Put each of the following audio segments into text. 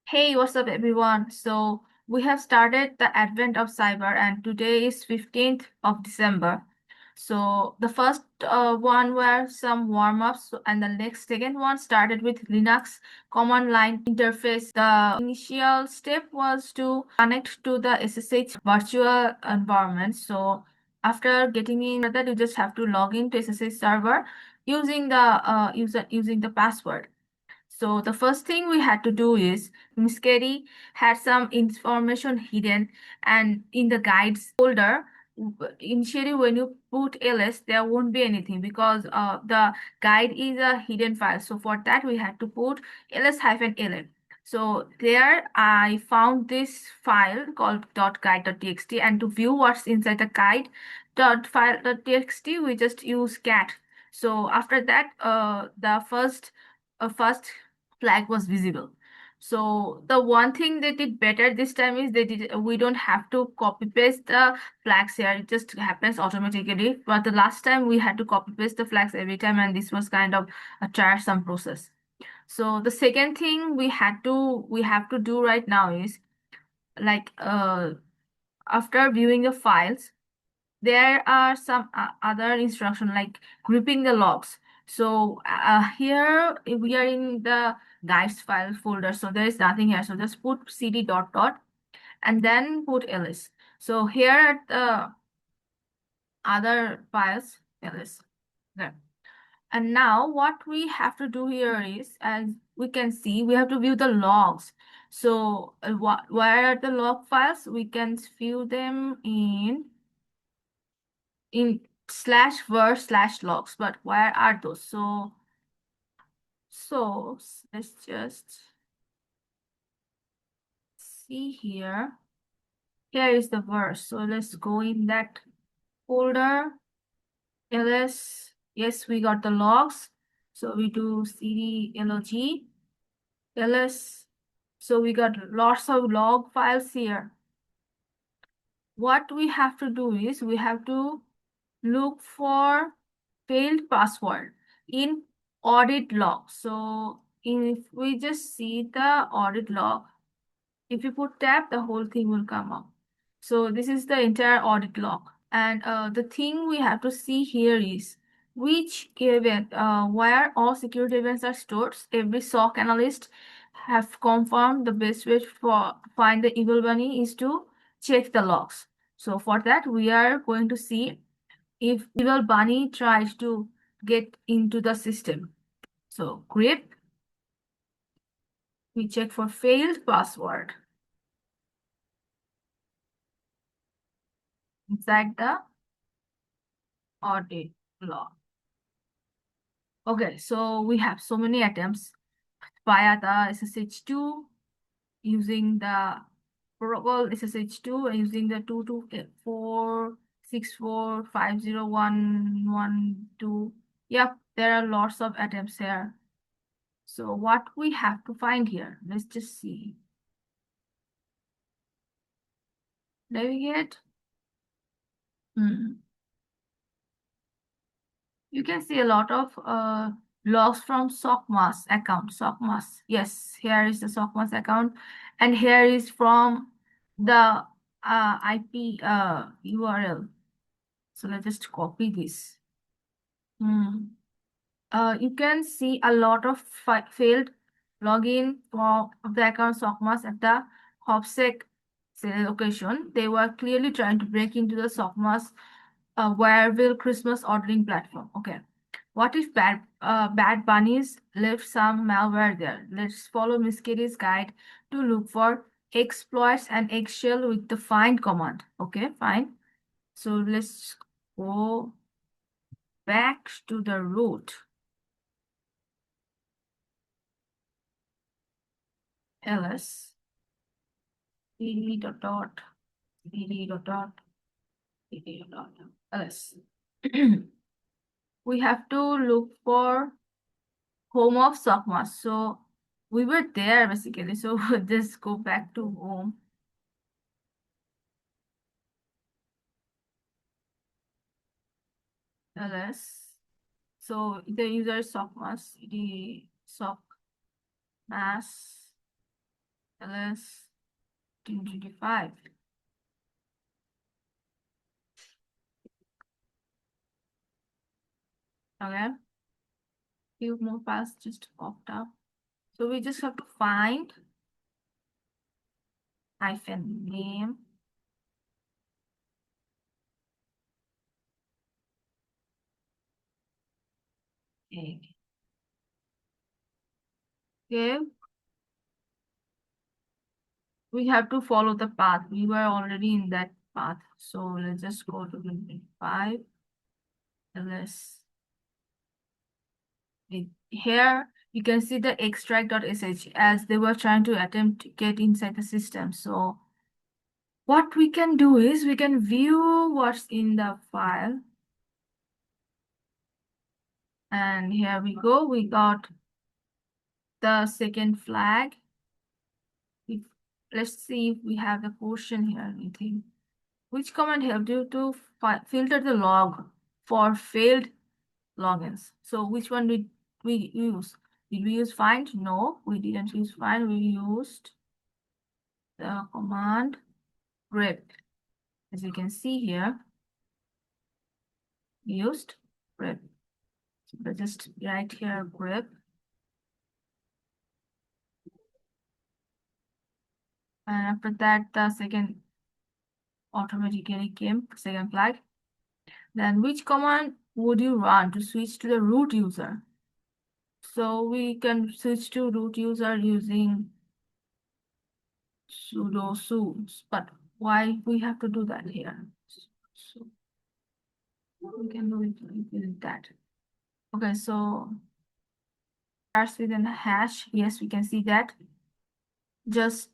Hey, what's up, everyone? So, we have started the advent of cyber, and today is 15th of December. So, the first one were some warm-ups, and the next second one started with Linux command line interface. The initial step was to connect to the SSH virtual environment. So, after getting in that, you just have to log into SSH server using the using the password. So the first thing we had to do is Miss Carey had some information hidden, and in the guides folder, initially when you put ls there won't be anything because the guide is a hidden file. So for that we had to put ls-ln. So there I found this file called .guide.txt, and to view what's inside the guide .file.txt we just use cat. So after that the first flag was visible. So the one thing they did better this time is we don't have to copy paste the flags here. It just happens automatically. But the last time we had to copy paste the flags every time, and this was kind of a tiresome process. So the second thing we have to do right now is like after viewing the files, there are some other instruction like grouping the logs. So here we are in the guides file folder, so there is nothing here. So just put cd dot dot and then put ls. So here at the other files ls there. And now what we have to do here is, as we can see, we have to view the logs. So where are the log files? We can view them in slash var slash logs, but where are those? So let's just see here. Here is the verse. So let's go in that folder. ls. Yes, we got the logs. So we do cd log ls. So we got lots of log files here. What we have to do is we have to look for failed password in audit log. So if we just see the audit log, if you put tab, the whole thing will come up. So this is the entire audit log. And the thing we have to see here is which event, where all security events are stored. Every SOC analyst have confirmed the best way for find the evil bunny is to check the logs. So for that, we are going to see if evil bunny tries to get into the system. So grep, we check for failed password inside the audit log. Okay, so we have so many attempts via the SSH2 using the protocol SSH2 using the 22464501112. Yep, there are lots of attempts here. So what we have to find here, let's just see. Navigate. You can see a lot of logs from SOCMAS account. SOCMAS. Yes, here is the SOCMAS account. And here is from the IP URL. So let's just copy this. You can see a lot of failed login for the account SOCMAS at the HOPSEC location. They were clearly trying to break into the SOCMAS Wireville Christmas ordering platform. Okay. What if bad bunnies left some malware there? Let's follow Miss Kitty's guide to look for exploits and eggshell with the find command. Okay, fine. So let's go back to the root. ls cd dot dot cd dot dot cd dot dot ls. We have to look for home of SOCMAS. So we were there basically. So just go back to home. ls. So the user is SOCMAS, the SOCMAS. ls 255. Okay, few more files just popped up. So we just have to find hyphen name. Okay. Okay, we have to follow the path. We were already in that path. So let's just go to 25. Let's here you can see the extract.sh as they were trying to attempt to get inside the system. So what we can do is we can view what's in the file. And here we go. We got the second flag. If, let's see if we have the portion here. Anything. Which command helped you to filter the log for failed logins? So which one did we use? Did we use find? No, we didn't use find. We used the command grep. As you can see here, we used grep. So let's just write here grep. And after that, the second automatically came, second flag. Then which command would you run to switch to the root user? So we can switch to root user using sudo sudo, but why we have to do that here? So we can do it with that. Okay, so starts with a hash. Yes, we can see that. Just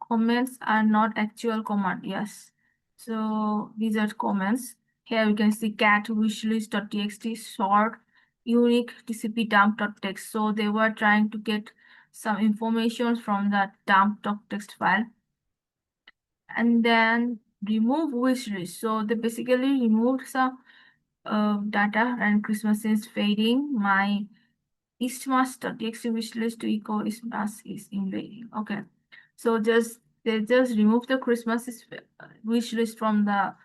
comments are not actual command. Yes. So these are comments. Here we can see cat wishlist.txt short unique tcp dump.txt. So they were trying to get some information from that dump.txt file and then remove wishlist. So they basically removed some data and Christmas is fading. My Eastmas.txt wishlist to echo Eastmas is invading. Okay. So they just remove the Christmas wish list from the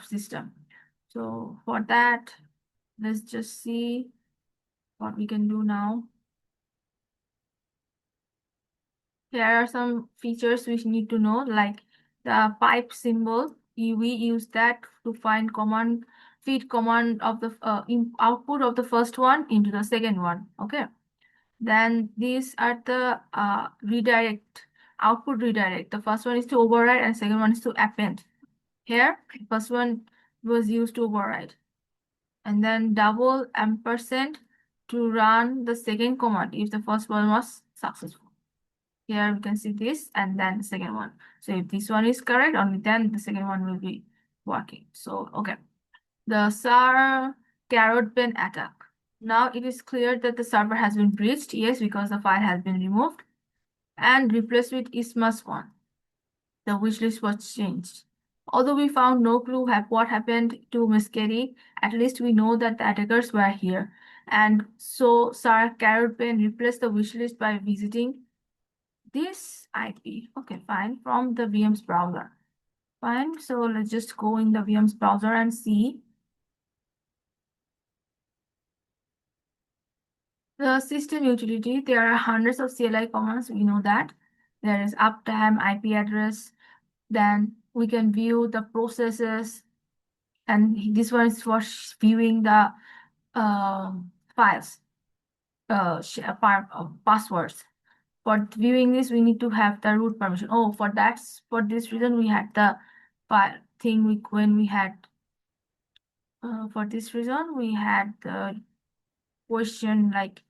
system. So for that, let's just see what we can do now. Here are some features we need to know, like the pipe symbol. We use that to find command feed command of the output of the first one into the second one. Okay. Then these are the redirect output redirect. The first one is to override and second one is to append. Here, first one was used to override. And then double ampersand to run the second command if the first one was successful. Here we can see this and then the second one. So if this one is correct, only then the second one will be working. So, okay. The SAR carrot pen attack. Now it is clear that the server has been breached, yes, because the file has been removed and replaced with ismas1. The wishlist was changed. Although we found no clue what happened to Miskeri, at least we know that the attackers were here. And so SAR carrot pen replaced the wishlist by visiting this IP. Okay, fine, from the VM's browser. Fine, so let's just go in the VM's browser and see. The system utility, there are hundreds of CLI commands, we know that. There is uptime, IP address, then we can view the processes, and this one is for viewing the files, passwords. For viewing this, we need to have the root permission. Oh, for this reason, we had the file thing when we had, for this reason, we had the question like,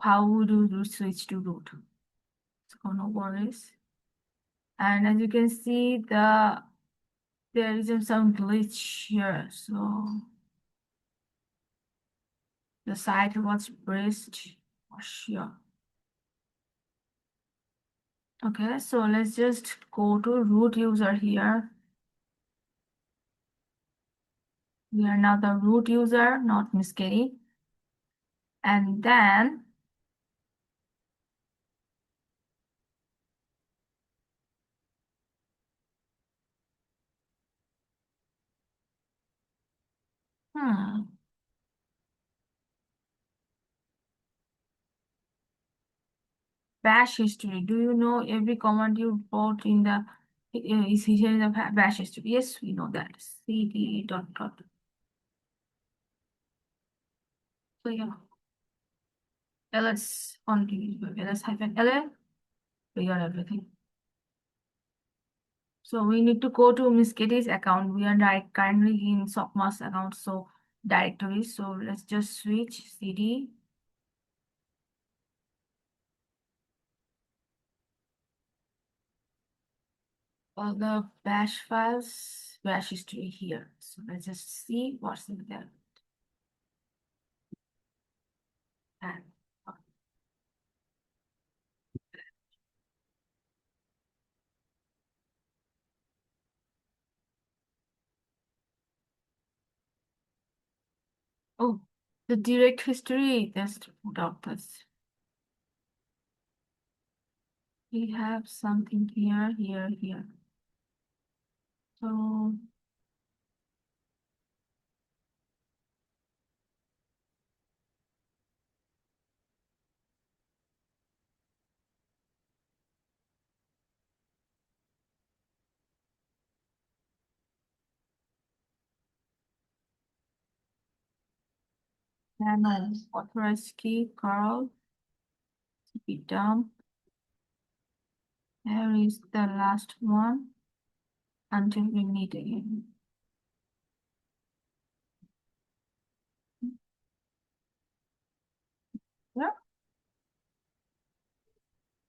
how would you switch to root? So no worries. And as you can see, there is some glitch here. So the site was breached for sure. Okay, so let's just go to root user here. We are now the root user, not Miss Kitty. And then Hmm. Bash history. Do you know every command you wrote in the is here in the bash history? Yes, we know that. cd dot dot. So yeah, ls continue. ls hyphen ls. We got everything. So we need to go to Miss Kitty's account. We are currently in Sokma's account, so directory. So let's just switch cd. All the bash files, bash history here. So let's just see what's in there. And oh, the direct history. Let's put out this. We have something here, here, here. So channel authorized key, Carl, be dump. There is the last one until we meet again.